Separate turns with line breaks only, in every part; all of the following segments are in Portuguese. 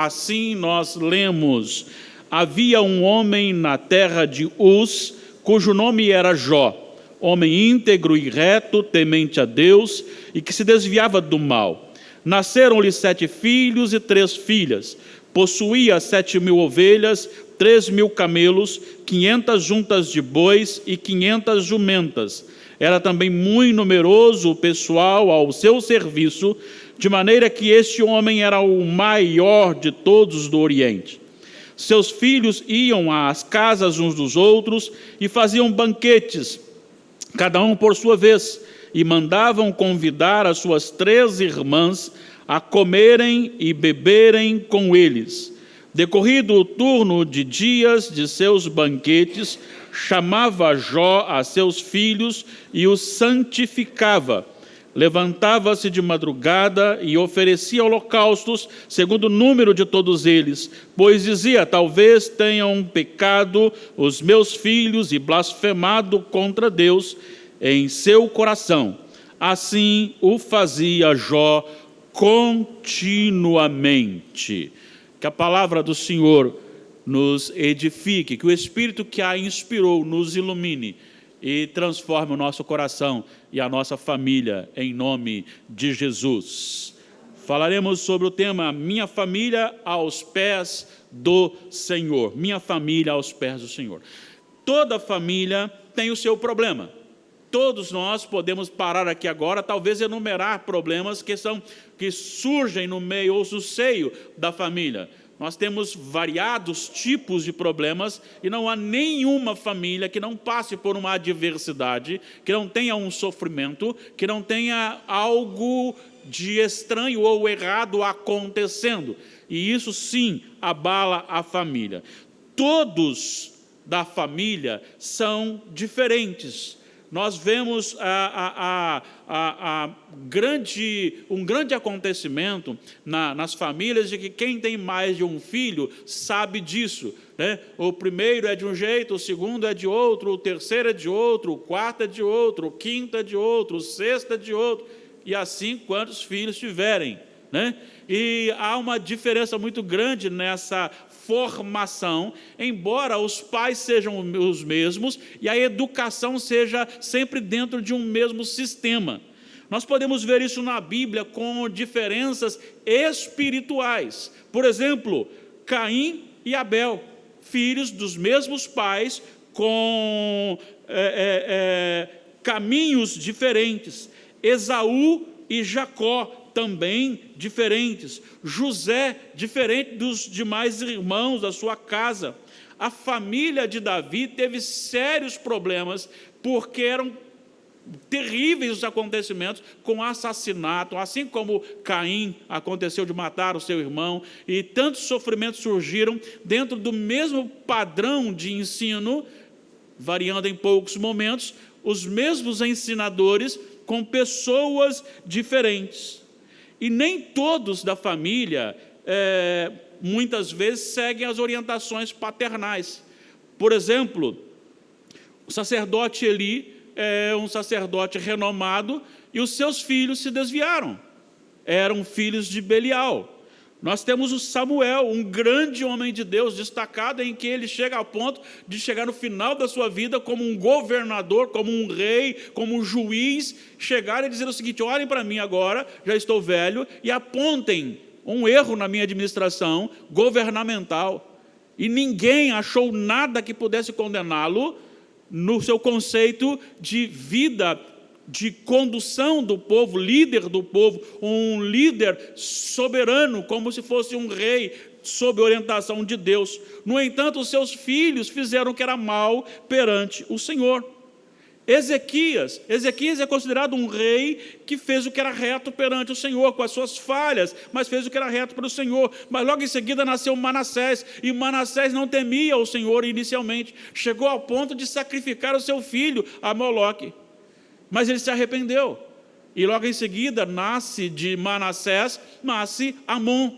Assim nós lemos: havia um homem na terra de Uz, cujo nome era Jó, homem íntegro e reto, temente a Deus, e que se desviava do mal. Nasceram-lhe 7 filhos e 3 filhas. Possuía 7.000 ovelhas, 3.000 camelos, 500 juntas de bois e 500 jumentas. Era também muito numeroso o pessoal ao seu serviço, de maneira que este homem era o maior de todos do Oriente. Seus filhos iam às casas uns dos outros e faziam banquetes, cada um por sua vez, e mandavam convidar as suas 3 irmãs a comerem e beberem com eles. Decorrido o turno de dias de seus banquetes, chamava Jó a seus filhos e os santificava. Levantava-se de madrugada e oferecia holocaustos, segundo o número de todos eles, pois dizia: talvez tenham pecado os meus filhos e blasfemado contra Deus em seu coração. Assim o fazia Jó continuamente. Que a palavra do Senhor nos edifique, que o Espírito que a inspirou nos ilumine e transforme o nosso coração e a nossa família, em nome de Jesus. Falaremos sobre o tema Minha Família aos Pés do Senhor. Minha família aos pés do Senhor. Toda família tem o seu problema. Todos nós podemos parar aqui agora, talvez enumerar problemas que surgem no meio ou no seio da família. Nós temos variados tipos de problemas e não há nenhuma família que não passe por uma adversidade, que não tenha um sofrimento, que não tenha algo de estranho ou errado acontecendo. E isso sim abala a família. Todos da família são diferentes. Nós vemos um grande acontecimento nas famílias de que quem tem mais de um filho sabe disso, né? O primeiro é de um jeito, o segundo é de outro, o terceiro é de outro, o quarto é de outro, o quinto é de outro, o sexto é de outro, e assim quantos filhos tiverem, né? E há uma diferença muito grande nessa formação, embora os pais sejam os mesmos e a educação seja sempre dentro de um mesmo sistema. Nós podemos ver isso na Bíblia com diferenças espirituais. Por exemplo, Caim e Abel, filhos dos mesmos pais, com caminhos diferentes. Esaú e Jacó, também diferentes. José, diferente dos demais irmãos da sua casa. A família de Davi teve sérios problemas, porque eram terríveis os acontecimentos com assassinato, assim como Caim aconteceu de matar o seu irmão, e tantos sofrimentos surgiram dentro do mesmo padrão de ensino, variando em poucos momentos, os mesmos ensinadores com pessoas diferentes. E nem todos da família, muitas vezes, seguem as orientações paternais. Por exemplo, o sacerdote Eli é um sacerdote renomado e os seus filhos se desviaram. Eram filhos de Belial. Nós temos o Samuel, um grande homem de Deus, destacado, em que ele chega ao ponto de chegar no final da sua vida como um governador, como um rei, como um juiz, chegar e dizer o seguinte: olhem para mim agora, já estou velho, e apontem um erro na minha administração governamental. E ninguém achou nada que pudesse condená-lo no seu conceito de vida, de condução do povo, líder do povo, um líder soberano, como se fosse um rei sob orientação de Deus. No entanto, os seus filhos fizeram o que era mal perante o Senhor. Ezequias é considerado um rei que fez o que era reto perante o Senhor, com as suas falhas, mas fez o que era reto para o Senhor. Mas logo em seguida nasceu Manassés, e Manassés não temia o Senhor inicialmente, chegou ao ponto de sacrificar o seu filho a Moloque. Mas ele se arrependeu. E logo em seguida, de Manassés, nasce Amon.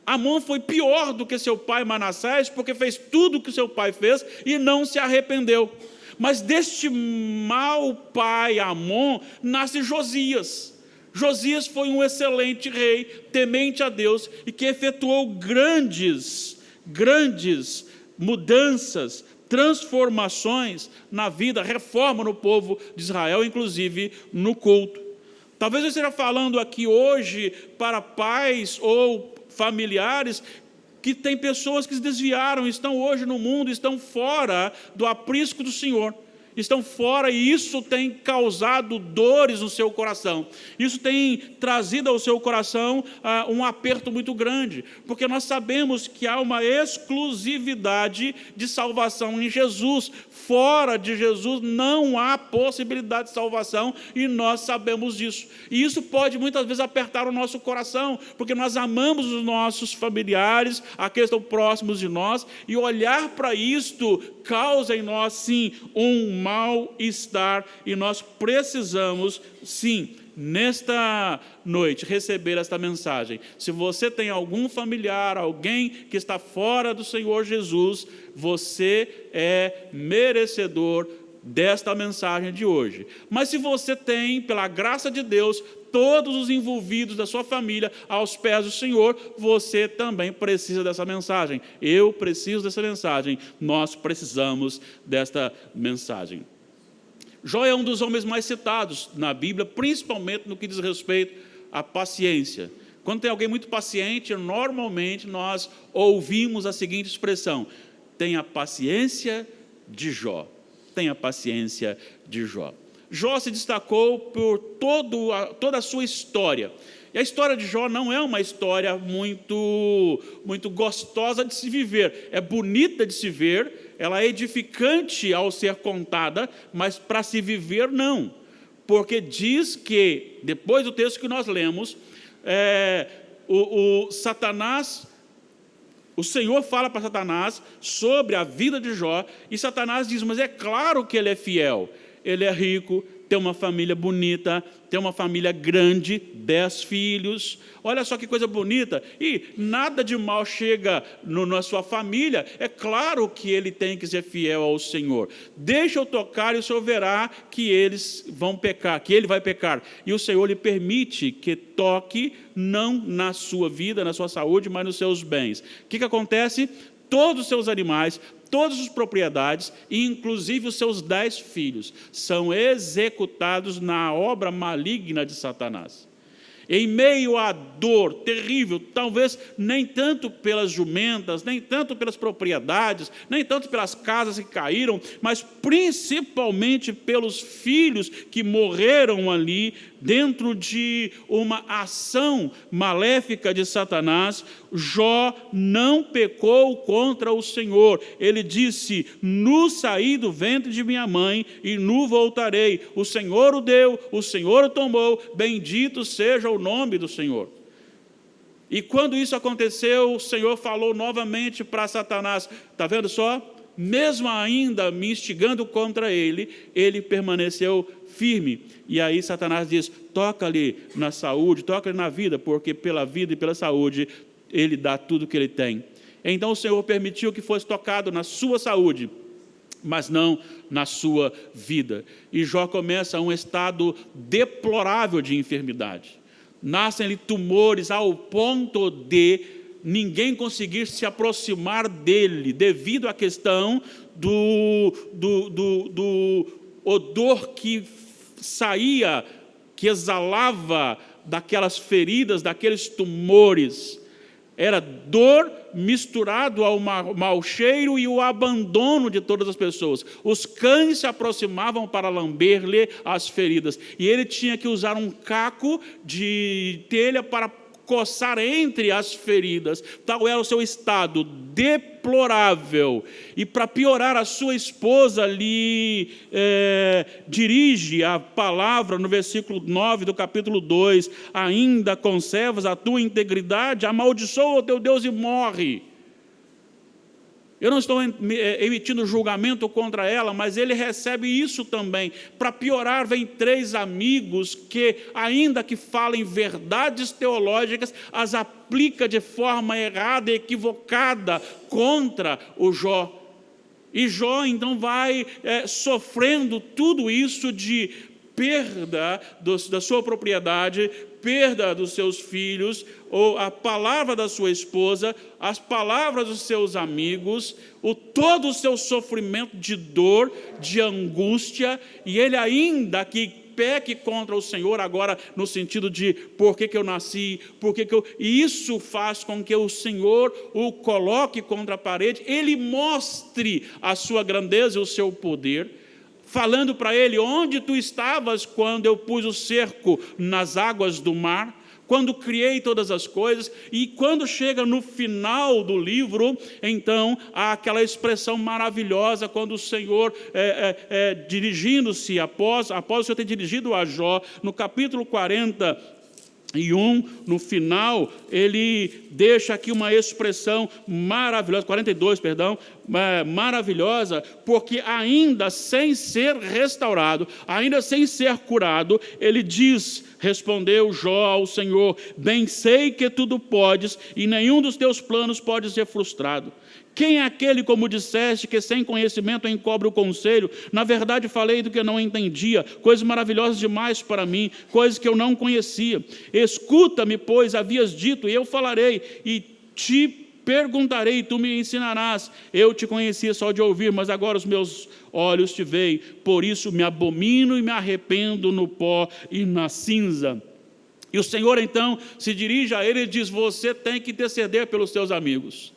Amon foi pior do que seu pai Manassés, porque fez tudo o que seu pai fez e não se arrependeu. Mas deste mau pai Amon, nasce Josias. Josias foi um excelente rei, temente a Deus, e que efetuou grandes mudanças, transformações na vida, reforma no povo de Israel, inclusive no culto. Talvez eu esteja falando aqui hoje para pais ou familiares que têm pessoas que se desviaram, estão hoje no mundo, estão fora do aprisco do Senhor. Estão fora, e isso tem causado dores no seu coração. Isso tem trazido ao seu coração um aperto muito grande, porque nós sabemos que há uma exclusividade de salvação em Jesus. Fora de Jesus não há possibilidade de salvação, e nós sabemos disso. E isso pode muitas vezes apertar o nosso coração, porque nós amamos os nossos familiares, aqueles que estão próximos de nós, e olhar para isto causa em nós, sim, um mal-estar, e nós precisamos, sim, nesta noite, receber esta mensagem. Se você tem algum familiar, alguém que está fora do Senhor Jesus, você é merecedor desta mensagem de hoje. Mas se você tem, pela graça de Deus, todos os envolvidos da sua família aos pés do Senhor, você também precisa dessa mensagem. Eu preciso dessa mensagem. Nós precisamos desta mensagem. Jó é um dos homens mais citados na Bíblia, principalmente no que diz respeito à paciência. Quando tem alguém muito paciente, normalmente nós ouvimos a seguinte expressão: tenha paciência de Jó. Tenha paciência de Jó. Jó se destacou por toda a sua história. E a história de Jó não é uma história muito gostosa de se viver. É bonita de se ver, ela é edificante ao ser contada, mas para se viver não. Porque diz que, depois do texto que nós lemos, o Senhor fala para Satanás sobre a vida de Jó, e Satanás diz: mas é claro que ele é fiel. Ele é rico, tem uma família bonita, tem uma família grande, 10 filhos. Olha só que coisa bonita. E nada de mal chega na sua família. É claro que ele tem que ser fiel ao Senhor. Deixa eu tocar e o Senhor verá que eles vão pecar, que ele vai pecar. E o Senhor lhe permite que toque, não na sua vida, na sua saúde, mas nos seus bens. O que acontece? Todos os seus animais, todas as propriedades, inclusive os seus 10 filhos, são executados na obra maligna de Satanás. Em meio à dor terrível, talvez nem tanto pelas jumentas, nem tanto pelas propriedades, nem tanto pelas casas que caíram, mas principalmente pelos filhos que morreram ali, dentro de uma ação maléfica de Satanás, Jó não pecou contra o Senhor. Ele disse: nu saí do ventre de minha mãe e nu voltarei. O Senhor o deu, o Senhor o tomou, bendito seja o nome do Senhor. E quando isso aconteceu, o Senhor falou novamente para Satanás: está vendo só? Mesmo ainda me instigando contra ele, ele permaneceu firme. E aí Satanás diz: toca-lhe na saúde, toca-lhe na vida, porque pela vida e pela saúde ele dá tudo o que ele tem. Então o Senhor permitiu que fosse tocado na sua saúde, mas não na sua vida. E Jó começa um estado deplorável de enfermidade. Nascem-lhe tumores ao ponto de ninguém conseguir se aproximar dele, devido à questão do odor que saía, que exalava daquelas feridas, daqueles tumores. Era dor misturado ao mau cheiro e o abandono de todas as pessoas. Os cães se aproximavam para lamber-lhe as feridas, e ele tinha que usar um caco de telha para coçar entre as feridas. Tal era o seu estado deplorável. E para piorar, a sua esposa lhe dirige a palavra no versículo 9 do capítulo 2: ainda conservas a tua integridade, amaldiçoa o teu Deus e morre. Eu não estou emitindo julgamento contra ela, mas ele recebe isso também. Para piorar, vem 3 amigos que, ainda que falem verdades teológicas, as aplica de forma errada e equivocada contra o Jó. E Jó então vai sofrendo tudo isso de perda da sua propriedade, perda dos seus filhos, ou a palavra da sua esposa, as palavras dos seus amigos, todo o seu sofrimento de dor, de angústia, e ele ainda que peque contra o Senhor agora no sentido de por que eu nasci, e isso faz com que o Senhor o coloque contra a parede, ele mostre a sua grandeza e o seu poder, falando para ele: onde tu estavas quando eu pus o cerco nas águas do mar, quando criei todas as coisas? E quando chega no final do livro, então, há aquela expressão maravilhosa, quando o Senhor, dirigindo-se, após o Senhor ter dirigido a Jó, no capítulo 41, no final, ele deixa aqui uma expressão maravilhosa, 42, perdão, maravilhosa, porque ainda sem ser restaurado, ainda sem ser curado, ele diz: respondeu Jó ao Senhor: bem sei que tudo podes, e nenhum dos teus planos pode ser frustrado. Quem é aquele, como disseste, que sem conhecimento encobre o conselho? Na verdade falei do que eu não entendia, coisas maravilhosas demais para mim, coisas que eu não conhecia. Escuta-me, pois havias dito, e eu falarei, e te perguntarei, e tu me ensinarás. Eu te conhecia só de ouvir, mas agora os meus olhos te veem. Por isso me abomino e me arrependo no pó e na cinza. E o Senhor então se dirige a ele e diz: você tem que interceder pelos seus amigos,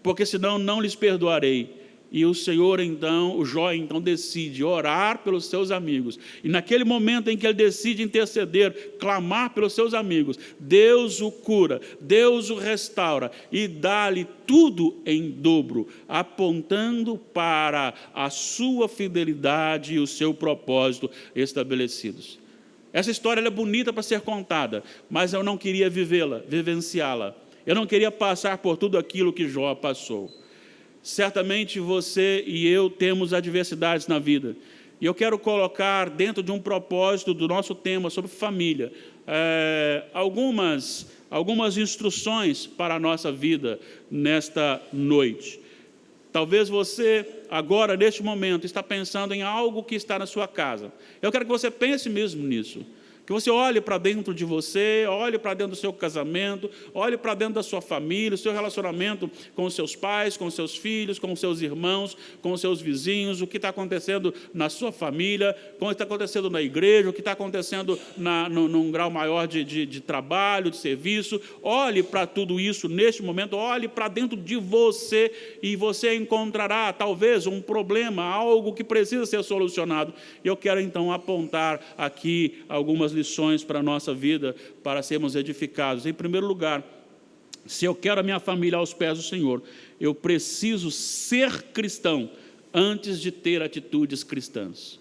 porque senão não lhes perdoarei. E o Senhor então, o Jó então decide orar pelos seus amigos. E naquele momento em que ele decide interceder, clamar pelos seus amigos, Deus o cura, Deus o restaura e dá-lhe tudo em dobro, apontando para a sua fidelidade e o seu propósito estabelecidos. Essa história ela é bonita para ser contada, mas eu não queria vivê-la, vivenciá-la. Eu não queria passar por tudo aquilo que Jó passou. Certamente você e eu temos adversidades na vida. E eu quero colocar dentro de um propósito do nosso tema sobre família, algumas instruções para a nossa vida nesta noite. Talvez você agora, neste momento, está pensando em algo que está na sua casa. Eu quero que você pense mesmo nisso. Que você olhe para dentro de você, olhe para dentro do seu casamento, olhe para dentro da sua família, o seu relacionamento com os seus pais, com os seus filhos, com os seus irmãos, com os seus vizinhos, o que está acontecendo na sua família, o que está acontecendo na igreja, o que está acontecendo num grau maior de trabalho, de serviço. Olhe para tudo isso neste momento, olhe para dentro de você e você encontrará talvez um problema, algo que precisa ser solucionado. Eu quero então apontar aqui algumas lições para a nossa vida, para sermos edificados. Em primeiro lugar, se eu quero a minha família aos pés do Senhor, eu preciso ser cristão antes de ter atitudes cristãs.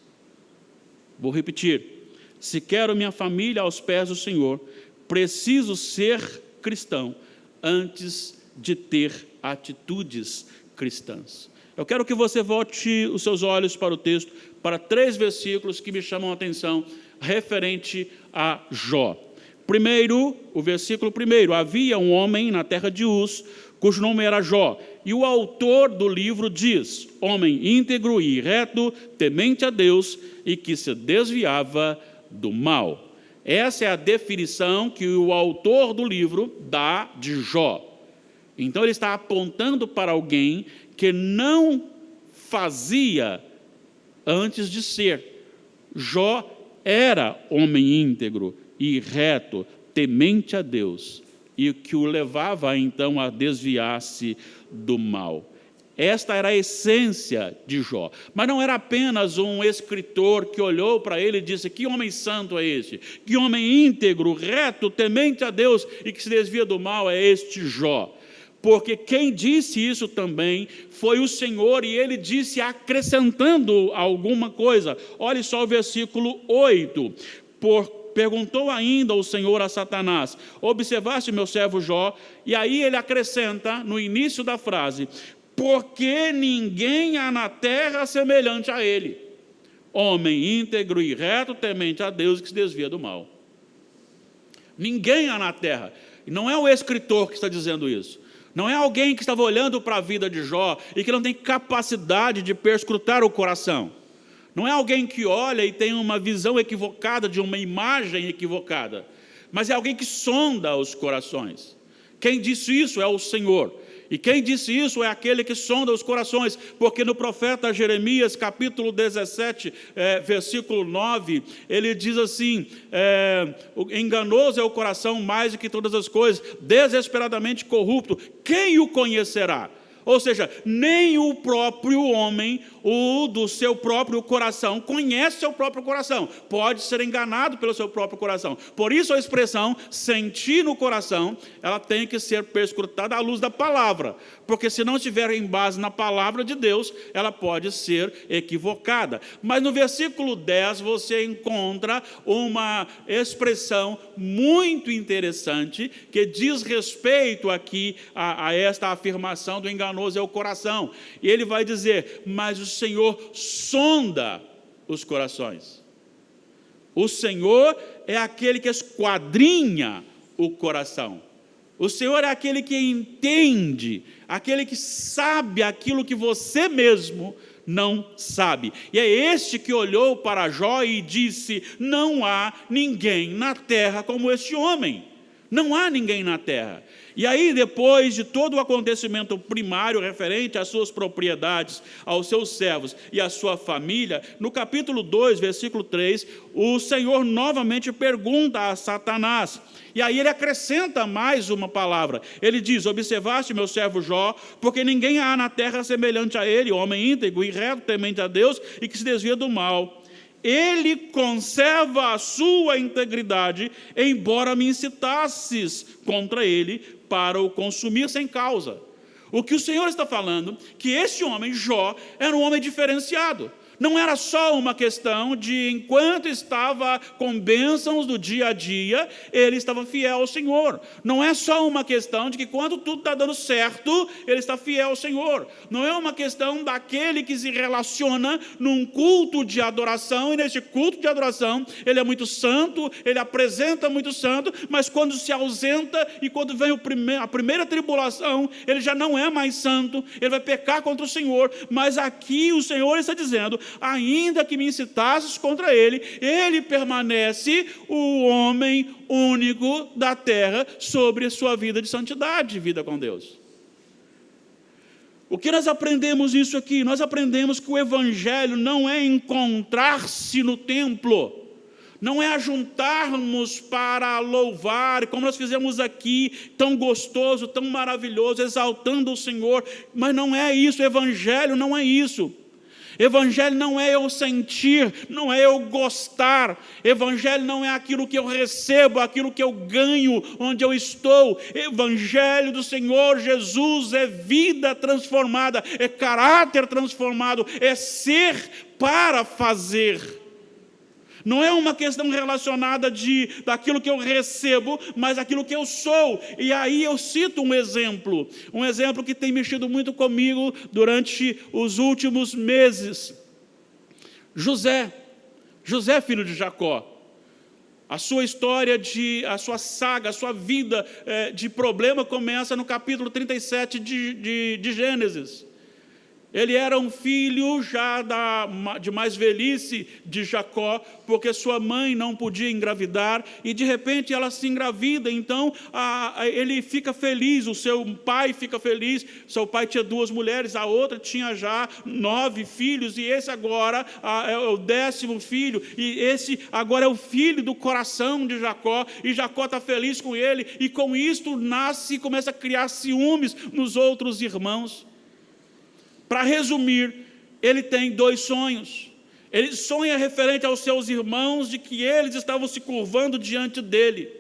Vou repetir: se quero minha família aos pés do Senhor, preciso ser cristão antes de ter atitudes cristãs. Eu quero que você volte os seus olhos para o texto, para 3 versículos que me chamam a atenção referente a Jó. Primeiro, o versículo 1: havia um homem na terra de Uz, cujo nome era Jó, e o autor do livro diz: homem íntegro e reto, temente a Deus, e que se desviava do mal. Essa é a definição que o autor do livro dá de Jó. Então ele está apontando para alguém que não fazia antes de ser. Jó era homem íntegro e reto, temente a Deus, e que o levava então a desviar-se do mal. Esta era a essência de Jó. Mas não era apenas um escritor que olhou para ele e disse: que homem santo é este? Que homem íntegro, reto, temente a Deus e que se desvia do mal é este Jó. Porque quem disse isso também foi o Senhor, e ele disse acrescentando alguma coisa. Olhe só o versículo 8. Perguntou ainda o Senhor a Satanás: observaste meu servo Jó? E aí ele acrescenta no início da frase: porque ninguém há na terra semelhante a ele, homem íntegro e reto, temente a Deus, que se desvia do mal. Ninguém há na terra. E não é o escritor que está dizendo isso. Não é alguém que estava olhando para a vida de Jó e que não tem capacidade de perscrutar o coração. Não é alguém que olha e tem uma visão equivocada de uma imagem equivocada, mas é alguém que sonda os corações. Quem disse isso é o Senhor. E quem disse isso é aquele que sonda os corações, porque no profeta Jeremias, capítulo 17, versículo 9, ele diz assim, enganoso é o coração mais do que todas as coisas, desesperadamente corrupto, quem o conhecerá? Ou seja, nem o próprio homem, o do seu próprio coração, conhece seu próprio coração. Pode ser enganado pelo seu próprio coração. Por isso a expressão sentir no coração, ela tem que ser perscrutada à luz da palavra. Porque se não estiver em base na palavra de Deus, ela pode ser equivocada. Mas no versículo 10 você encontra uma expressão muito interessante que diz respeito aqui a esta afirmação do enganoso é o coração. E ele vai dizer, mas o Senhor sonda os corações. O Senhor é aquele que esquadrinha o coração. O Senhor é aquele que entende, aquele que sabe aquilo que você mesmo não sabe. E é este que olhou para Jó e disse, não há ninguém na terra como este homem. Não há ninguém na terra. E aí, depois de todo o acontecimento primário referente às suas propriedades, aos seus servos e à sua família, no capítulo 2, versículo 3, o Senhor novamente pergunta a Satanás. E aí ele acrescenta mais uma palavra. Ele diz, observaste meu servo Jó, porque ninguém há na terra semelhante a ele, homem íntegro e reto, temente a Deus e que se desvia do mal. Ele conserva a sua integridade, embora me incitasses contra ele para o consumir sem causa. O que o Senhor está falando, que esse homem, Jó, era um homem diferenciado. Não era só uma questão de, enquanto estava com bênçãos do dia a dia, ele estava fiel ao Senhor. Não é só uma questão de que quando tudo está dando certo, ele está fiel ao Senhor. Não é uma questão daquele que se relaciona num culto de adoração, e nesse culto de adoração, ele é muito santo, ele apresenta muito santo, mas quando se ausenta e quando vem a primeira tribulação, ele já não é mais santo, ele vai pecar contra o Senhor. Mas aqui o Senhor está dizendo, ainda que me incitasses contra ele, ele permanece o homem único da terra sobre a sua vida de santidade, vida com Deus. O que nós aprendemos isso aqui? Nós aprendemos que o evangelho não é encontrar-se no templo, não é ajuntarmos para louvar, como nós fizemos aqui, tão gostoso, tão maravilhoso, exaltando o Senhor, mas não é isso, o evangelho não é isso. Evangelho não é eu sentir, não é eu gostar. Evangelho não é aquilo que eu recebo, aquilo que eu ganho, onde eu estou. Evangelho do Senhor Jesus é vida transformada, é caráter transformado, é ser para fazer. Não é uma questão relacionada daquilo que eu recebo, mas aquilo que eu sou. E aí eu cito um exemplo que tem mexido muito comigo durante os últimos meses. José, filho de Jacó. A sua história, a sua saga, a sua vida de problema começa no capítulo 37 de Gênesis. Ele era um filho já de mais velhice de Jacó, porque sua mãe não podia engravidar, e de repente ela se engravida, então ele fica feliz, o seu pai fica feliz. Seu pai tinha 2 mulheres, a outra tinha já 9 filhos, e esse agora é o 10º filho, e esse agora é o filho do coração de Jacó, e Jacó está feliz com ele, e com isto nasce e começa a criar ciúmes nos outros irmãos. Para resumir, ele tem 2 sonhos. Ele sonha referente aos seus irmãos, de que eles estavam se curvando diante dele.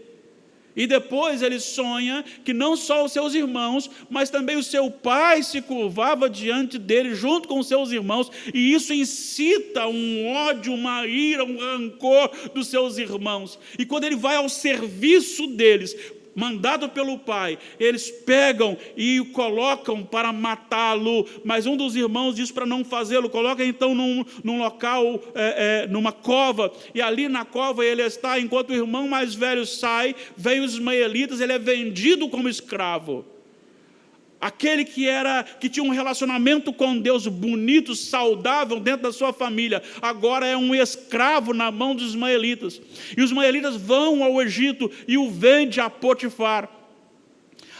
E depois ele sonha que não só os seus irmãos, mas também o seu pai se curvava diante dele, junto com os seus irmãos. E isso incita um ódio, uma ira, um rancor dos seus irmãos. E quando ele vai ao serviço deles, mandado pelo pai, eles pegam e o colocam para matá-lo, mas um dos irmãos diz para não fazê-lo, coloca então num local, numa cova, e ali na cova ele está, enquanto o irmão mais velho sai, vem os ismaelitas, ele é vendido como escravo. aquele que tinha um relacionamento com Deus bonito, saudável dentro da sua família, agora é um escravo na mão dos ismaelitas. E os ismaelitas vão ao Egito e o vendem a Potifar.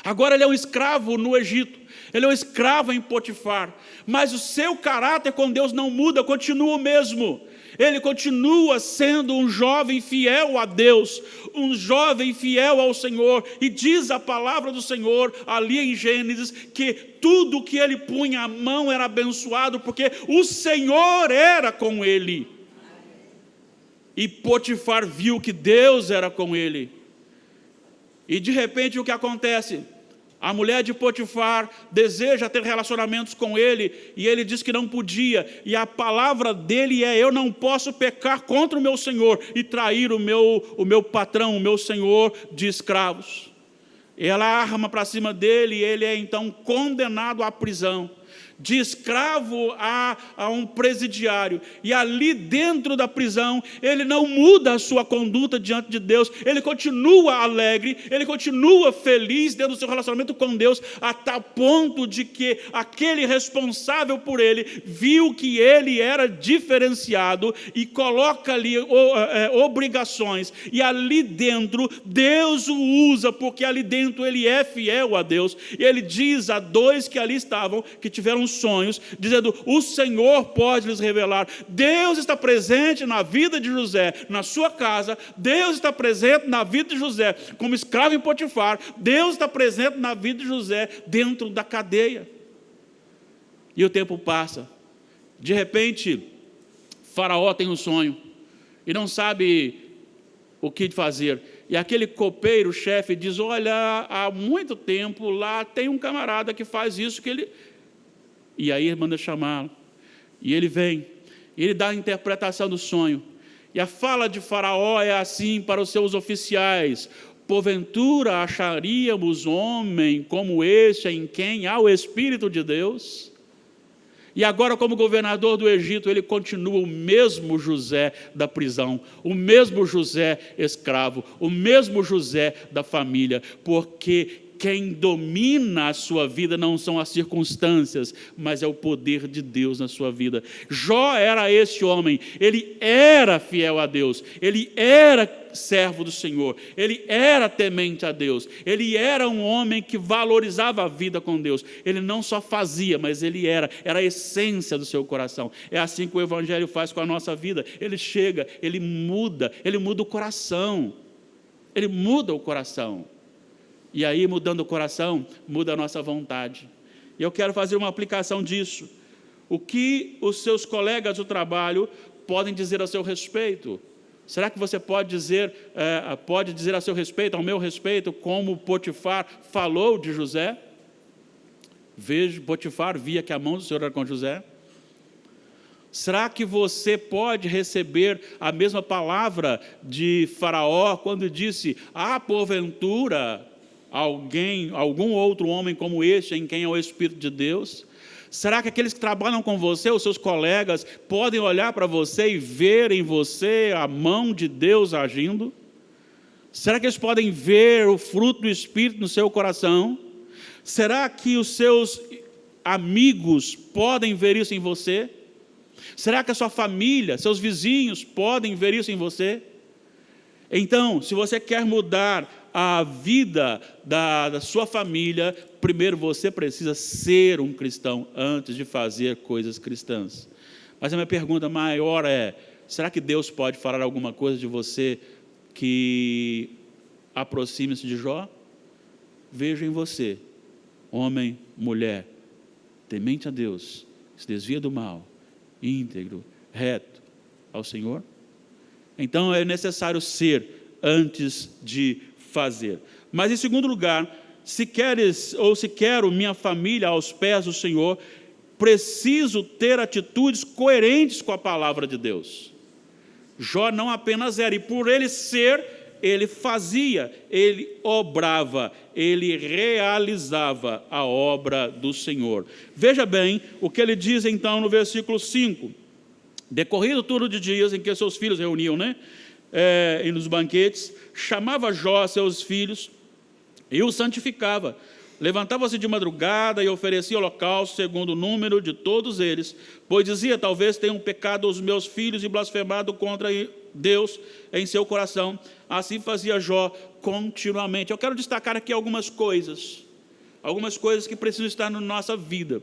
Agora ele é um escravo no Egito, ele é um escravo em Potifar, mas o seu caráter com Deus não muda, continua o mesmo. Ele continua sendo um jovem fiel a Deus, um jovem fiel ao Senhor, e diz a palavra do Senhor ali em Gênesis, que tudo que ele punha a mão era abençoado, porque o Senhor era com ele. E Potifar viu que Deus era com ele, e de repente o que acontece? A mulher de Potifar deseja ter relacionamentos com ele, e ele diz que não podia, e a palavra dele é: eu não posso pecar contra o meu senhor e trair o meu patrão, o meu senhor de escravos. Ela arma para cima dele, e ele é então condenado à prisão, de escravo a um presidiário, e ali dentro da prisão, ele não muda a sua conduta diante de Deus, ele continua alegre, ele continua feliz dentro do seu relacionamento com Deus, a tal ponto de que aquele responsável por ele, viu que ele era diferenciado, e coloca ali obrigações, e ali dentro, Deus o usa, porque ali dentro ele é fiel a Deus, e ele diz a dois que ali estavam, que tiveram sonhos, dizendo: o Senhor pode lhes revelar. Deus está presente na vida de José, na sua casa. Deus está presente na vida de José como escravo em Potifar. Deus está presente na vida de José dentro da cadeia. E o tempo passa. De repente, Faraó tem um sonho e não sabe o que fazer. E aquele copeiro, chefe, diz: olha, há muito tempo lá tem um camarada que faz isso, que ele... E aí ele manda chamá-lo, e ele vem, e ele dá a interpretação do sonho, e a fala de Faraó é assim para os seus oficiais: porventura acharíamos homem como este, em quem há o Espírito de Deus? E agora, como governador do Egito, ele continua o mesmo José da prisão, o mesmo José escravo, o mesmo José da família, porque quem domina a sua vida não são as circunstâncias, mas é o poder de Deus na sua vida. Jó era esse homem, ele era fiel a Deus, ele era servo do Senhor, ele era temente a Deus, ele era um homem que valorizava a vida com Deus. Ele não só fazia, mas ele era a essência do seu coração. É assim que o Evangelho faz com a nossa vida. Ele chega, ele muda o coração, ele muda o coração. E aí, mudando o coração, muda a nossa vontade. E eu quero fazer uma aplicação disso. O que os seus colegas do trabalho podem dizer a seu respeito? Será que você pode dizer a seu respeito, ao meu respeito, como Potifar falou de José? Veja, Potifar via que a mão do Senhor era com José. Será que você pode receber a mesma palavra de Faraó, quando disse: porventura algum outro homem como este, em quem é o Espírito de Deus? Será que aqueles que trabalham com você, os seus colegas, podem olhar para você e ver em você a mão de Deus agindo? Será que eles podem ver o fruto do Espírito no seu coração? Será que os seus amigos podem ver isso em você? Será que a sua família, seus vizinhos podem ver isso em você? Então, se você quer mudar a vida da sua família, primeiro você precisa ser um cristão antes de fazer coisas cristãs. Mas a minha pergunta maior é: será que Deus pode falar alguma coisa de você que aproxime-se de Jó? Veja em você, homem, mulher, temente a Deus, se desvia do mal, íntegro, reto ao Senhor. Então é necessário ser antes de fazer. Mas em segundo lugar, se quero minha família aos pés do Senhor, preciso ter atitudes coerentes com a palavra de Deus. Jó não apenas era, e por ele ser, ele fazia, ele obrava, ele realizava a obra do Senhor. Veja bem o que ele diz então no versículo 5. Decorrido turno de dias em que seus filhos reuniam, e nos banquetes, chamava Jó a seus filhos e os santificava, Levantava-se de madrugada e oferecia holocausto segundo o número de todos eles, pois dizia: talvez tenham pecado os meus filhos e blasfemado contra Deus em seu coração. Assim fazia Jó continuamente. Eu quero destacar aqui algumas coisas que precisam estar na nossa vida.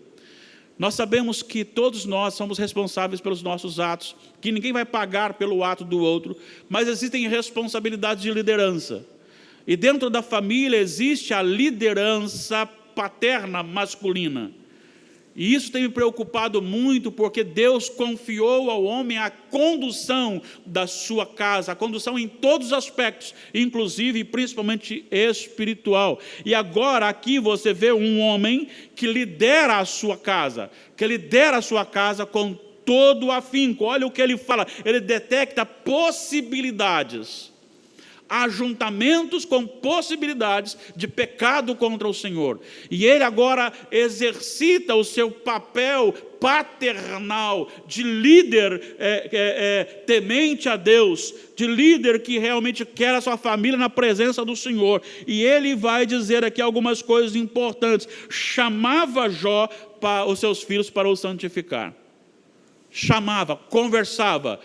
Nós sabemos que todos nós somos responsáveis pelos nossos atos, que ninguém vai pagar pelo ato do outro, mas existem responsabilidades de liderança. E dentro da família existe a liderança paterna masculina. E isso tem me preocupado muito, porque Deus confiou ao homem a condução da sua casa, a condução em todos os aspectos, inclusive e principalmente espiritual. E agora aqui você vê um homem que lidera a sua casa, com todo o afinco. Olha o que ele fala, ele detecta possibilidades, ajuntamentos com possibilidades de pecado contra o Senhor. E ele agora exercita o seu papel paternal de líder temente a Deus, de líder que realmente quer a sua família na presença do Senhor. E ele vai dizer aqui algumas coisas importantes. Chamava Jó para os seus filhos para o santificar. Chamava, conversava,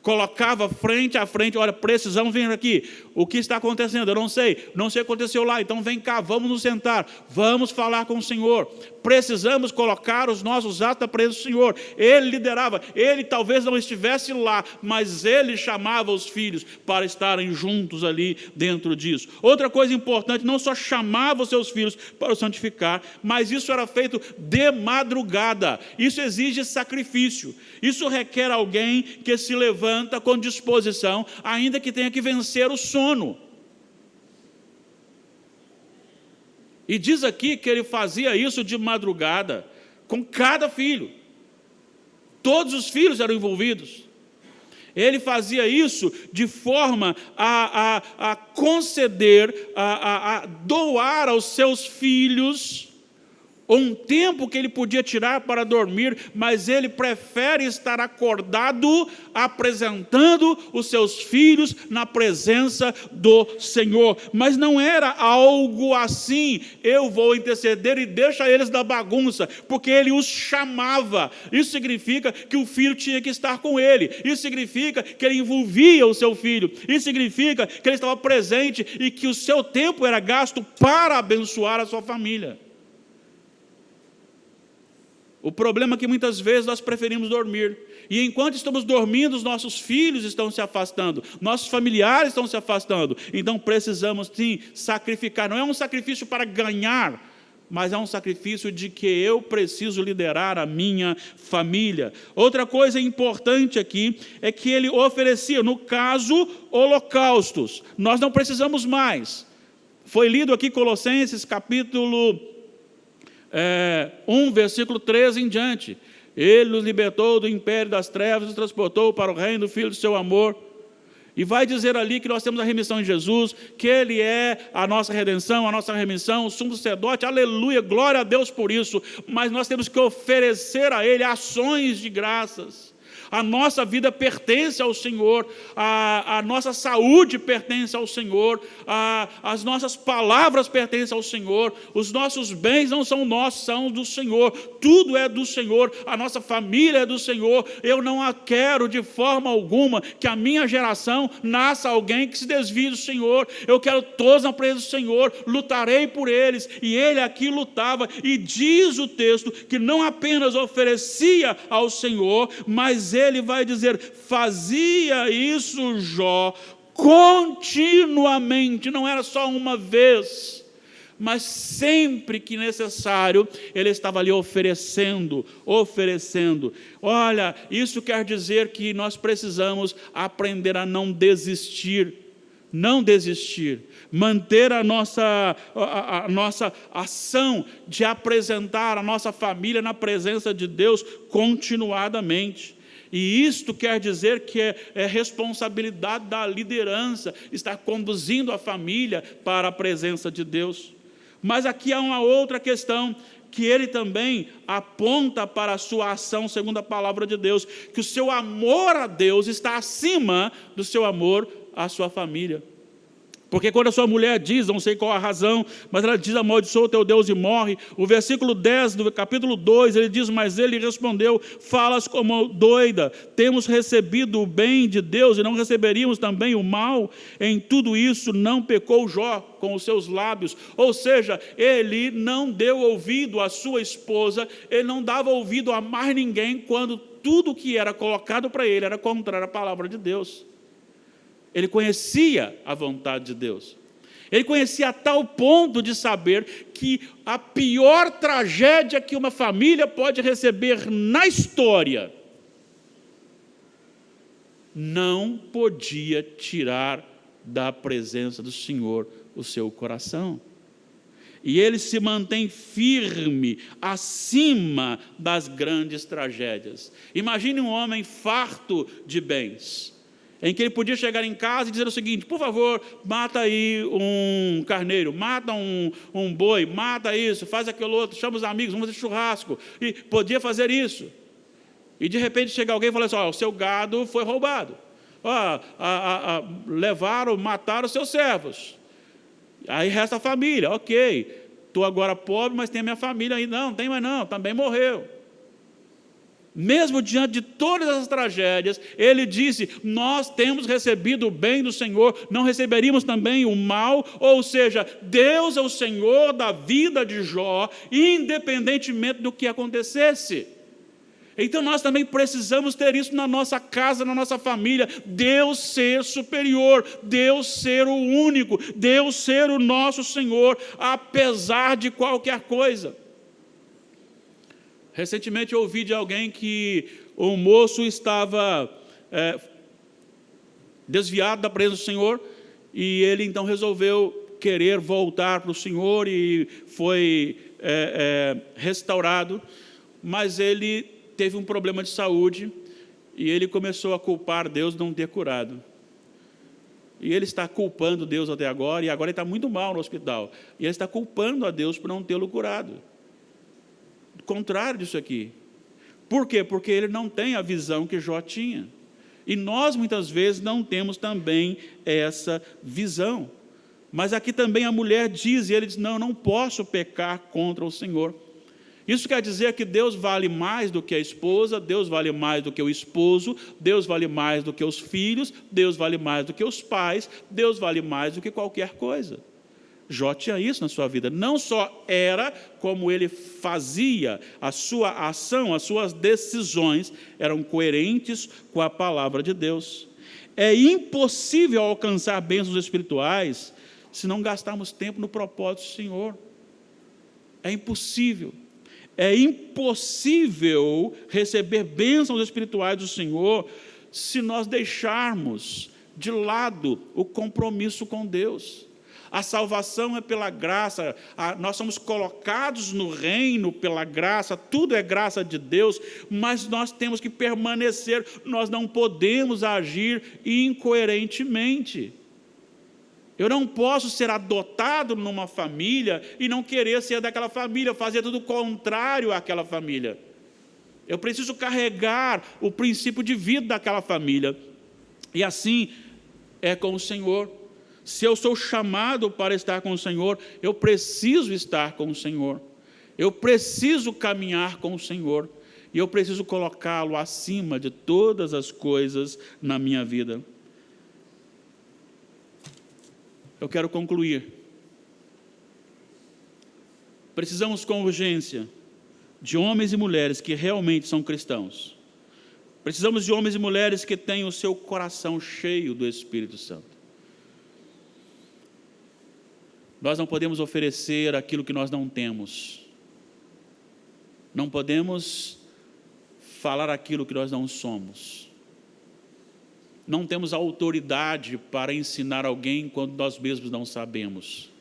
colocava frente a frente: olha, precisamos vir aqui, o que está acontecendo? Eu não sei o que aconteceu lá, então vem cá, vamos nos sentar, vamos falar com o Senhor, precisamos colocar os nossos atos na presença do Senhor. Ele liderava, ele talvez não estivesse lá, mas ele chamava os filhos para estarem juntos ali dentro disso. Outra coisa importante, não só chamava os seus filhos para o santificar, mas isso era feito de madrugada. Isso exige sacrifício, isso requer alguém que se levanta com disposição, ainda que tenha que vencer o sono. E diz aqui que ele fazia isso de madrugada, com cada filho. Todos os filhos eram envolvidos. Ele fazia isso de forma a conceder, a doar aos seus filhos um tempo que ele podia tirar para dormir, mas ele prefere estar acordado, apresentando os seus filhos na presença do Senhor. Mas não era algo assim: eu vou interceder e deixa eles da bagunça, porque ele os chamava. Isso significa que o filho tinha que estar com ele, isso significa que ele envolvia o seu filho, isso significa que ele estava presente e que o seu tempo era gasto para abençoar a sua família. O problema é que muitas vezes nós preferimos dormir, e enquanto estamos dormindo, os nossos filhos estão se afastando, nossos familiares estão se afastando. Então precisamos sim sacrificar. Não é um sacrifício para ganhar, mas é um sacrifício de que eu preciso liderar a minha família. Outra coisa importante aqui é que ele oferecia, no caso, holocaustos. Nós não precisamos mais. Foi lido aqui Colossenses capítulo 1, versículo 13 em diante. Ele nos libertou do império das trevas e nos transportou para o reino do Filho do seu amor. E vai dizer ali que nós temos a remissão em Jesus, que Ele é a nossa redenção, a nossa remissão, o sumo sacerdote, aleluia, glória a Deus por isso. Mas nós temos que oferecer a Ele ações de graças. A nossa vida pertence ao Senhor, a nossa saúde pertence ao Senhor, as nossas palavras pertencem ao Senhor, os nossos bens não são nossos, são do Senhor, tudo é do Senhor, a nossa família é do Senhor. Eu não quero de forma alguma que a minha geração nasça alguém que se desvie do Senhor. Eu quero todos na presença do Senhor, lutarei por eles. E ele aqui lutava, e diz o texto que não apenas oferecia ao Senhor, mas ele vai dizer, fazia isso Jó continuamente, não era só uma vez, mas sempre que necessário, ele estava ali oferecendo. Olha, isso quer dizer que nós precisamos aprender a não desistir, manter a nossa ação de apresentar a nossa família na presença de Deus continuadamente. E isto quer dizer que é responsabilidade da liderança estar conduzindo a família para a presença de Deus. Mas aqui há uma outra questão, que ele também aponta para a sua ação segundo a palavra de Deus, que o seu amor a Deus está acima do seu amor à sua família. Porque quando a sua mulher diz, não sei qual a razão, mas ela diz, amaldiçoa o teu Deus e morre. O versículo 10 do capítulo 2, ele diz, mas ele respondeu, falas como doida, temos recebido o bem de Deus e não receberíamos também o mal? Em tudo isso não pecou Jó com os seus lábios. Ou seja, ele não deu ouvido à sua esposa, ele não dava ouvido a mais ninguém quando tudo que era colocado para ele era contrário à palavra de Deus. Ele conhecia a vontade de Deus. Ele conhecia a tal ponto de saber que a pior tragédia que uma família pode receber na história não podia tirar da presença do Senhor o seu coração. E ele se mantém firme acima das grandes tragédias. Imagine um homem farto de bens, em que ele podia chegar em casa e dizer o seguinte, por favor, mata aí um carneiro, mata um boi, mata isso, faz aquilo outro, chama os amigos, vamos fazer churrasco. E podia fazer isso. E de repente chega alguém e fala assim, o seu gado foi roubado. Levaram, mataram os seus servos. Aí resta a família, ok, estou agora pobre, mas tem a minha família aí. Não tem mais não, também morreu. Mesmo diante de todas as tragédias, ele disse, nós temos recebido o bem do Senhor, não receberíamos também o mal? Ou seja, Deus é o Senhor da vida de Jó, independentemente do que acontecesse. Então nós também precisamos ter isso na nossa casa, na nossa família, Deus ser superior, Deus ser o único, Deus ser o nosso Senhor, apesar de qualquer coisa. Recentemente eu ouvi de alguém que o moço estava desviado da presença do Senhor e ele então resolveu querer voltar para o Senhor e foi restaurado, mas ele teve um problema de saúde e ele começou a culpar Deus de não ter curado. E ele está culpando Deus até agora, e agora ele está muito mal no hospital. E ele está culpando a Deus por não tê-lo curado. Contrário disso aqui. Por quê? Porque ele não tem a visão que Jó tinha. E nós, muitas vezes, não temos também essa visão. Mas aqui também a mulher diz, e ele diz, não posso pecar contra o Senhor. Isso quer dizer que Deus vale mais do que a esposa, Deus vale mais do que o esposo, Deus vale mais do que os filhos, Deus vale mais do que os pais, Deus vale mais do que qualquer coisa. Jó tinha isso na sua vida, não só era como ele fazia, a sua ação, as suas decisões eram coerentes com a palavra de Deus. É impossível alcançar bênçãos espirituais se não gastarmos tempo no propósito do Senhor. É impossível. É impossível receber bênçãos espirituais do Senhor se nós deixarmos de lado o compromisso com Deus. A salvação é pela graça, nós somos colocados no reino pela graça, tudo é graça de Deus, mas nós temos que permanecer, nós não podemos agir incoerentemente. Eu não posso ser adotado numa família e não querer ser daquela família, fazer tudo contrário àquela família. Eu preciso carregar o princípio de vida daquela família. E assim é com o Senhor. Se eu sou chamado para estar com o Senhor, eu preciso estar com o Senhor. Eu preciso caminhar com o Senhor. E eu preciso colocá-lo acima de todas as coisas na minha vida. Eu quero concluir. Precisamos com urgência de homens e mulheres que realmente são cristãos. Precisamos de homens e mulheres que tenham o seu coração cheio do Espírito Santo. Nós não podemos oferecer aquilo que nós não temos. Não podemos falar aquilo que nós não somos. Não temos autoridade para ensinar alguém quando nós mesmos não sabemos.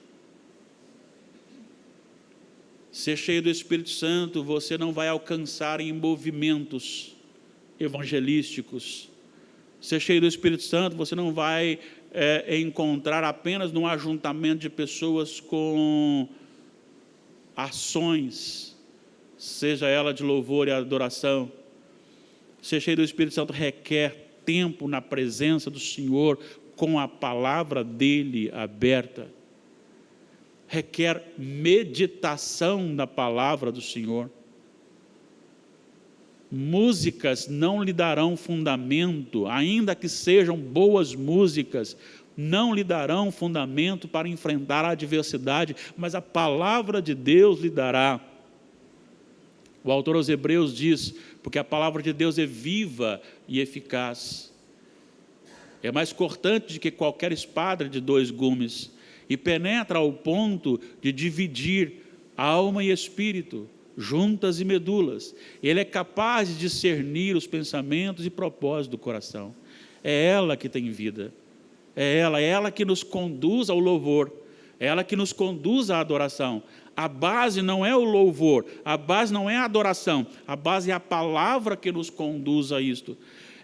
Ser cheio do Espírito Santo, você não vai alcançar em movimentos evangelísticos. Ser cheio do Espírito Santo, você não vai encontrar apenas num ajuntamento de pessoas com ações, seja ela de louvor e adoração. Ser cheio do Espírito Santo requer tempo na presença do Senhor, com a palavra dele aberta. Requer meditação na palavra do Senhor. Músicas não lhe darão fundamento, ainda que sejam boas músicas, não lhe darão fundamento para enfrentar a adversidade, mas a palavra de Deus lhe dará. O autor aos Hebreus diz, porque a palavra de Deus é viva e eficaz. É mais cortante do que qualquer espada de 2 gumes, e penetra ao ponto de dividir alma e espírito, juntas e medulas. Ele é capaz de discernir os pensamentos e propósitos do coração. É ela que tem vida. É ela que nos conduz ao louvor. É ela que nos conduz à adoração. A base não é o louvor, a base não é a adoração, a base é a palavra que nos conduz a isto.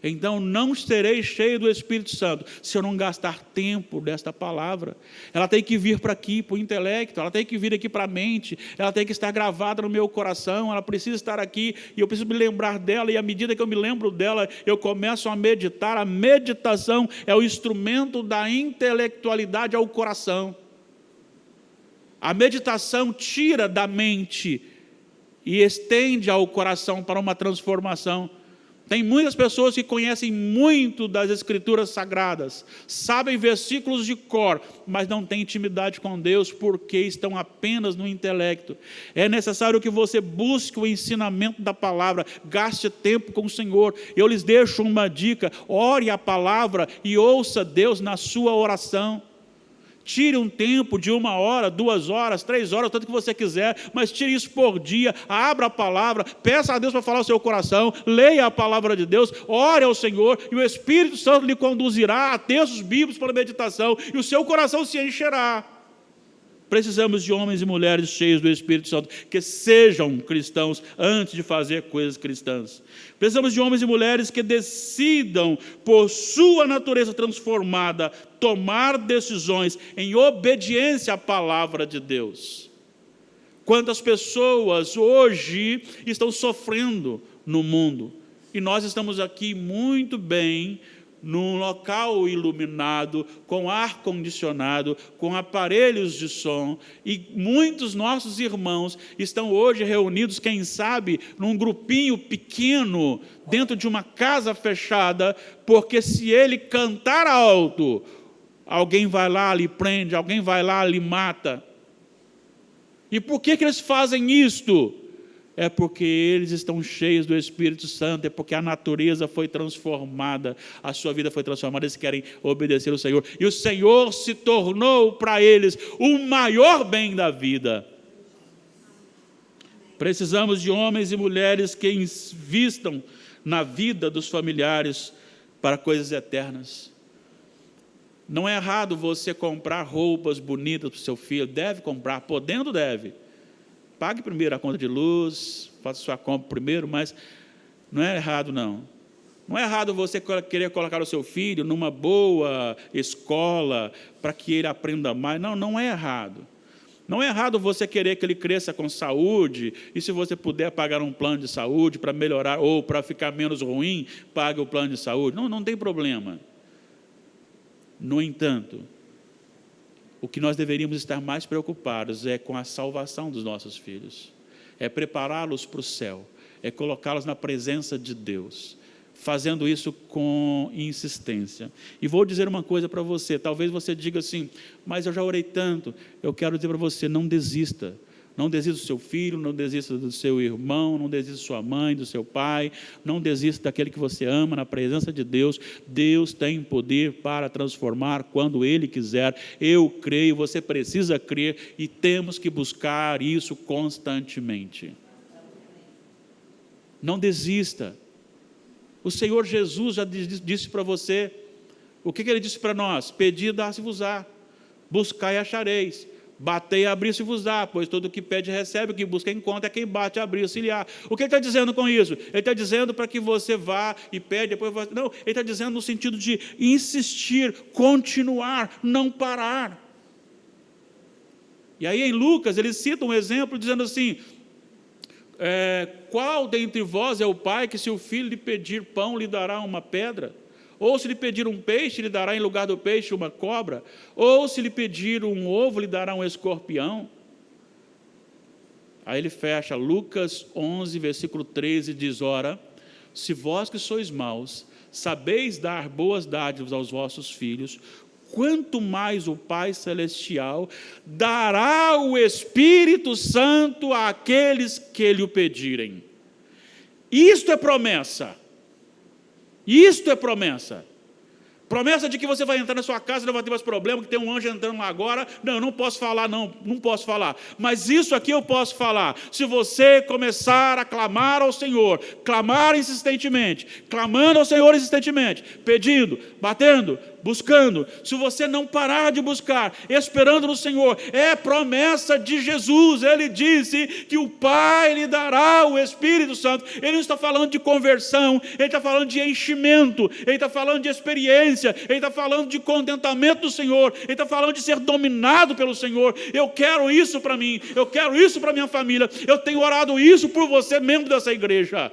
Então, não serei cheio do Espírito Santo se eu não gastar tempo desta palavra. Ela tem que vir para aqui, para o intelecto, ela tem que vir aqui para a mente, ela tem que estar gravada no meu coração, ela precisa estar aqui e eu preciso me lembrar dela, e à medida que eu me lembro dela, eu começo a meditar. A meditação é o instrumento da intelectualidade ao coração. A meditação tira da mente e estende ao coração para uma transformação. Tem muitas pessoas que conhecem muito das Escrituras Sagradas, sabem versículos de cor, mas não têm intimidade com Deus porque estão apenas no intelecto. É necessário que você busque o ensinamento da palavra, gaste tempo com o Senhor. Eu lhes deixo uma dica: ore a palavra e ouça Deus na sua oração. Tire um tempo de 1 hora, 2 horas, 3 horas, tanto que você quiser, mas tire isso por dia, abra a palavra, peça a Deus para falar o seu coração, leia a palavra de Deus, ore ao Senhor, e o Espírito Santo lhe conduzirá a textos bíblicos para a meditação, e o seu coração se encherá. Precisamos de homens e mulheres cheios do Espírito Santo, que sejam cristãos antes de fazer coisas cristãs. Precisamos de homens e mulheres que decidam, por sua natureza transformada, tomar decisões em obediência à palavra de Deus. Quantas pessoas hoje estão sofrendo no mundo, e nós estamos aqui muito bem, num local iluminado, com ar-condicionado, com aparelhos de som, e muitos nossos irmãos estão hoje reunidos, quem sabe, num grupinho pequeno, dentro de uma casa fechada, porque se ele cantar alto, alguém vai lá, lhe prende, alguém vai lá, lhe mata. E por que eles fazem isto? É porque eles estão cheios do Espírito Santo, é porque a natureza foi transformada, a sua vida foi transformada, eles querem obedecer ao Senhor, e o Senhor se tornou para eles o maior bem da vida. Precisamos de homens e mulheres que invistam na vida dos familiares para coisas eternas. Não é errado você comprar roupas bonitas para o seu filho, deve comprar, podendo deve. Pague primeiro a conta de luz, faça sua compra primeiro, mas não é errado não. Não é errado você querer colocar o seu filho numa boa escola para que ele aprenda mais. Não, não é errado. Não é errado você querer que ele cresça com saúde, e se você puder pagar um plano de saúde para melhorar ou para ficar menos ruim, pague o plano de saúde. Não, não tem problema. No entanto, o que nós deveríamos estar mais preocupados é com a salvação dos nossos filhos, é prepará-los para o céu, é colocá-los na presença de Deus, fazendo isso com insistência. E vou dizer uma coisa para você, talvez você diga assim, mas eu já orei tanto. Eu quero dizer para você, não desista. Não desista do seu filho, não desista do seu irmão, não desista da sua mãe, do seu pai, não desista daquele que você ama, na presença de Deus. Deus tem poder para transformar quando Ele quiser. Eu creio, você precisa crer, e temos que buscar isso constantemente. Não desista. O Senhor Jesus já disse para você, o que Ele disse para nós? Pedi, dá-se-vos-á, buscai e achareis. Batei e abrir-se-vos-á, pois todo o que pede recebe, o que busca encontra, é quem bate e abrir-se-lhe-á. O que ele está dizendo com isso? Ele está dizendo para que você vá e pede, depois vai... Não, ele está dizendo no sentido de insistir, continuar, não parar. E aí em Lucas ele cita um exemplo dizendo assim, qual dentre vós é o pai que se o filho lhe pedir pão lhe dará uma pedra? Ou se lhe pedir um peixe, lhe dará em lugar do peixe uma cobra? Ou se lhe pedir um ovo, lhe dará um escorpião? Aí ele fecha Lucas 11, versículo 13, e diz: ora, se vós que sois maus, sabeis dar boas dádivas aos vossos filhos, quanto mais o Pai Celestial dará o Espírito Santo àqueles que lhe o pedirem. Isto é promessa. Isto é promessa. Promessa de que você vai entrar na sua casa e não vai ter mais problema, que tem um anjo entrando lá agora. Não, não posso falar, não posso falar. Mas isso aqui eu posso falar. Se você começar a clamar ao Senhor, clamar insistentemente, clamando ao Senhor insistentemente, pedindo, batendo, buscando, se você não parar de buscar, esperando no Senhor, é promessa de Jesus. Ele disse que o Pai lhe dará o Espírito Santo. Ele não está falando de conversão, ele está falando de enchimento, ele está falando de experiência, ele está falando de contentamento do Senhor, ele está falando de ser dominado pelo Senhor. Eu quero isso para mim, eu quero isso para minha família, eu tenho orado isso por você, membro dessa igreja.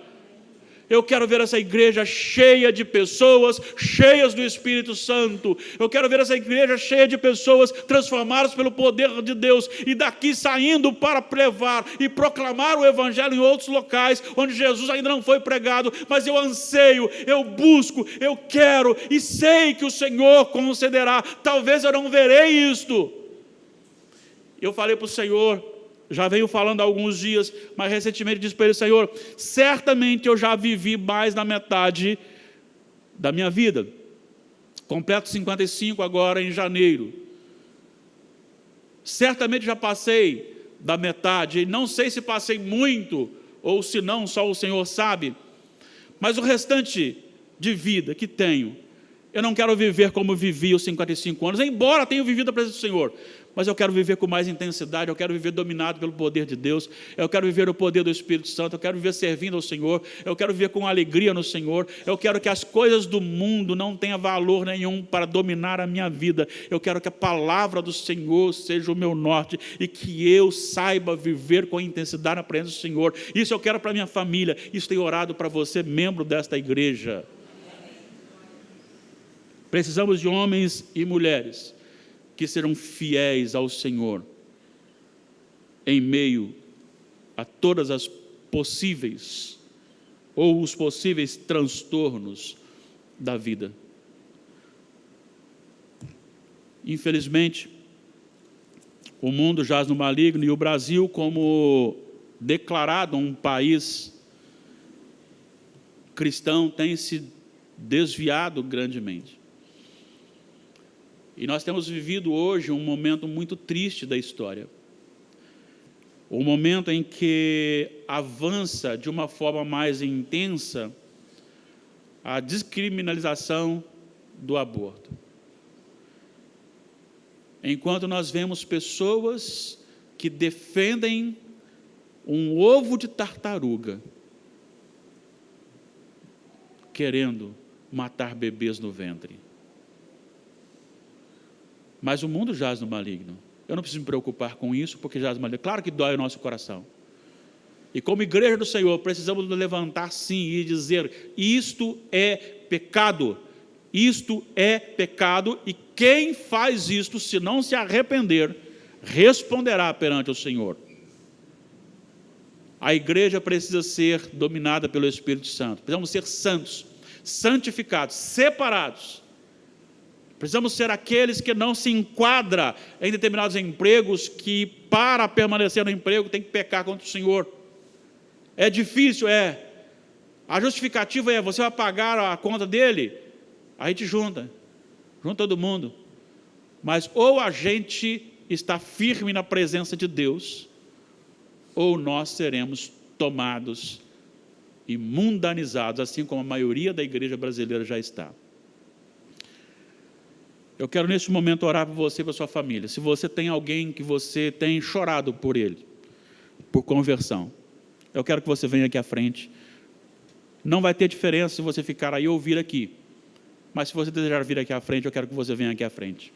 Eu quero ver essa igreja cheia de pessoas cheias do Espírito Santo. Eu quero ver essa igreja cheia de pessoas transformadas pelo poder de Deus e daqui saindo para levar e proclamar o Evangelho em outros locais onde Jesus ainda não foi pregado. Mas eu anseio, eu busco, eu quero e sei que o Senhor concederá. Talvez eu não verei isto. Eu falei para o Senhor, já venho falando há alguns dias, mas recentemente disse para ele: Senhor, certamente eu já vivi mais da metade da minha vida. Completo 55 agora em janeiro. Certamente já passei da metade, não sei se passei muito, ou se não, só o Senhor sabe. Mas o restante de vida que tenho, eu não quero viver como vivi os 55 anos, embora tenha vivido a presença do Senhor. Mas eu quero viver com mais intensidade, eu quero viver dominado pelo poder de Deus, eu quero viver o poder do Espírito Santo, eu quero viver servindo ao Senhor, eu quero viver com alegria no Senhor, eu quero que as coisas do mundo não tenham valor nenhum para dominar a minha vida, eu quero que a palavra do Senhor seja o meu norte e que eu saiba viver com intensidade na presença do Senhor. Isso eu quero para a minha família, isso tenho orado para você, membro desta igreja. Precisamos de homens e mulheres que serão fiéis ao Senhor em meio a todas as possíveis ou os possíveis transtornos da vida. Infelizmente, o mundo jaz no maligno e o Brasil, como declarado um país cristão, tem se desviado grandemente. E nós temos vivido hoje um momento muito triste da história. O momento em que avança de uma forma mais intensa a descriminalização do aborto. Enquanto nós vemos pessoas que defendem um ovo de tartaruga, querendo matar bebês no ventre. Mas o mundo jaz no maligno. Eu não preciso me preocupar com isso, porque jaz no maligno. Claro que dói o nosso coração. E como igreja do Senhor, precisamos nos levantar sim e dizer: isto é pecado. Isto é pecado, e quem faz isto, se não se arrepender, responderá perante o Senhor. A igreja precisa ser dominada pelo Espírito Santo. Precisamos ser santos, santificados, separados. Precisamos ser aqueles que não se enquadram em determinados empregos, que para permanecer no emprego tem que pecar contra o Senhor. É difícil, é. A justificativa é: você vai pagar a conta dele, a gente junta todo mundo. Mas ou a gente está firme na presença de Deus, ou nós seremos tomados e mundanizados, assim como a maioria da igreja brasileira já está. Eu quero neste momento orar por você e por sua família. Se você tem alguém que você tem chorado por ele, por conversão, eu quero que você venha aqui à frente. Não vai ter diferença se você ficar aí ou vir aqui. Mas se você desejar vir aqui à frente, eu quero que você venha aqui à frente.